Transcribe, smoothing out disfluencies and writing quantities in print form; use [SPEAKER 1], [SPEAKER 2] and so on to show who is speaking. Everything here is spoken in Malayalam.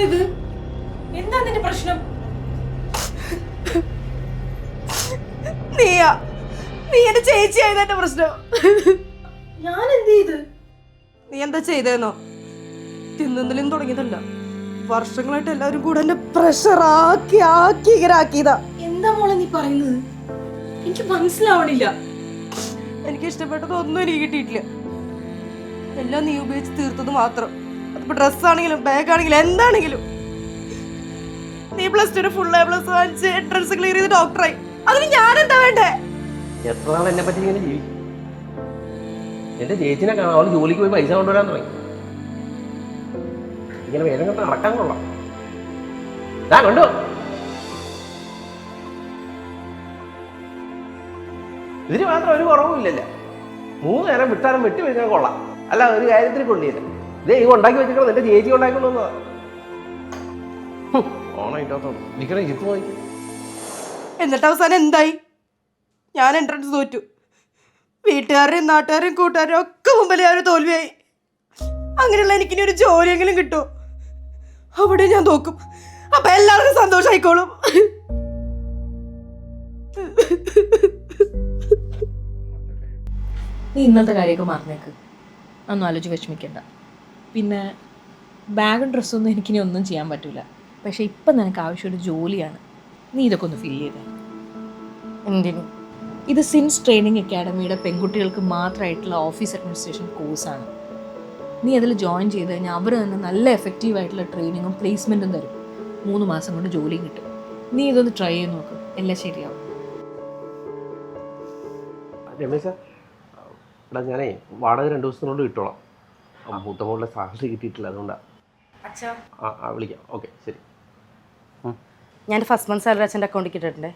[SPEAKER 1] ഇത്? എന്താ നിന്റെ പ്രശ്നം?
[SPEAKER 2] നീ എന്റെ ചേച്ചിയായതെന്റെ പ്രശ്നം.
[SPEAKER 1] ഞാൻ എന്ത് ചെയ്ത്?
[SPEAKER 2] നീ എന്താ ചെയ്തേന്നോ? തിന്നലും തുടങ്ങിയതല്ല, വർഷങ്ങളായിട്ട് എല്ലാവരും കൂടെ എന്നെ പ്രഷർ ആക്കി ഇങ്ങനെ ആക്കിയതാ.
[SPEAKER 1] എന്താ മോളെ നീ പറയുന്നത്? എനിക്ക് മനസ്സിലാവണില്ല.
[SPEAKER 2] എനിക്ക് ഇഷ്ടപ്പെട്ടതൊന്നും എനിക്ക് കിട്ടിയിട്ടില്ല. എല്ലാം നീ ഉപയോഗിച്ച് തീർത്തത് മാത്രം. അതിപ്പോ ഡ്രസ്സാണെങ്കിലും ബാഗാണെങ്കിലും എന്താണെങ്കിലും. നീ +2 ഫുൾ A+ വാങ്ങിച്ച് എൻട്രൻസ് ക്ലിയർ ചെയ്ത് ഡോക്ടറായി. അതിന് ഞാൻ എന്താ വേണ്ടേ?
[SPEAKER 3] എത്ര നാൾ എന്നെ പറ്റി ഇങ്ങനെ ജീവിക്കും? എന്റെ ചേച്ചിനെ കാണാൻ അവൾ ജോലിക്ക് പോയി പൈസ കൊണ്ടുവരാൻ തുടങ്ങി. ഇങ്ങനെ വേദന കണ്ട് നടക്കാൻ കൊള്ളാം. കണ്ടോ, ഇതിന് മാത്രം ഒരു കുറവുമില്ലല്ലോ. 3 നേരം വിട്ടാലും വെട്ടി വെച്ചാൽ കൊള്ളാം. അല്ല, ഒരു കാര്യത്തിന് കൊണ്ടില്ല. ഇതേ ഈ ഉണ്ടാക്കി വെച്ചിട്ട് എന്റെ ചേച്ചി ഉണ്ടാക്കിക്കൊണ്ട് വന്നതാ. ഓണായിട്ടോത്തോളൂ ഇരിക്കണേ ചിപ്പ് പോയി.
[SPEAKER 2] എന്നിട്ട് അവസാനം എന്തായി? ഞാൻ എൻട്രൻസ് തോറ്റു. വീട്ടുകാരെയും നാട്ടുകാരെയും കൂട്ടുകാരെയും ഒക്കെ മുമ്പിൽ ഞാൻ ഒരു തോൽവിയായി. അങ്ങനെയുള്ള എനിക്കിനി ഒരു ജോലിയെങ്കിലും കിട്ടുമോ? അവിടെ ഞാൻ നോക്കും. അപ്പൊ എല്ലാവർക്കും സന്തോഷമായിക്കോളും.
[SPEAKER 1] നീ ഇന്നത്തെ കാര്യമൊക്കെ മറന്നേക്ക്. ഒന്നും ആലോചിച്ച് വിഷമിക്കണ്ട. പിന്നെ ബാഗും ഡ്രസ്സൊന്നും എനിക്കിനി ഒന്നും ചെയ്യാൻ പറ്റില്ല. പക്ഷേ ഇപ്പം നിനക്ക് ആവശ്യമൊരു ജോലിയാണ്. നീ ഇതൊക്കെ ഒന്ന് ഫിൽ ചെയ്തേ.
[SPEAKER 2] എന്തിനു?
[SPEAKER 1] ഇത് സിൻസ് ട്രെയിനിങ് അക്കാഡമിയുടെ പെൺകുട്ടികൾക്ക് മാത്രമായിട്ടുള്ള ഓഫീസ് അഡ്മിനിസ്ട്രേഷൻ കോഴ്സാണ്. നീ അതിൽ ജോയിൻ ചെയ്ത് കഴിഞ്ഞാൽ അവർ തന്നെ നല്ല എഫക്റ്റീവായിട്ടുള്ള ട്രെയിനിങ്ങും പ്ലേസ്മെൻറ്റും തരും. 3 മാസം കൊണ്ട് ജോലിയും കിട്ടും. നീ ഇതൊന്ന് ട്രൈ ചെയ്ത് നോക്ക്, എല്ലാം ശരിയാവും.
[SPEAKER 3] രമേശ, എടാ ഞാനേ വാടക 2 ദിവസത്തിനോട് കിട്ടോളാം. മൂത്തമോളുടെ സാലറി കിട്ടിയിട്ടില്ല, അതുകൊണ്ടാണ്.
[SPEAKER 2] അച്ഛാ
[SPEAKER 3] വിളിക്കാം. ഓക്കെ, ശരി.
[SPEAKER 2] ഞാൻ ഫസ്റ്റ് മന്ത് സാലറി അച്ഛൻ്റെ അക്കൗണ്ടിൽ കിട്ടിയിട്ടുണ്ടേ.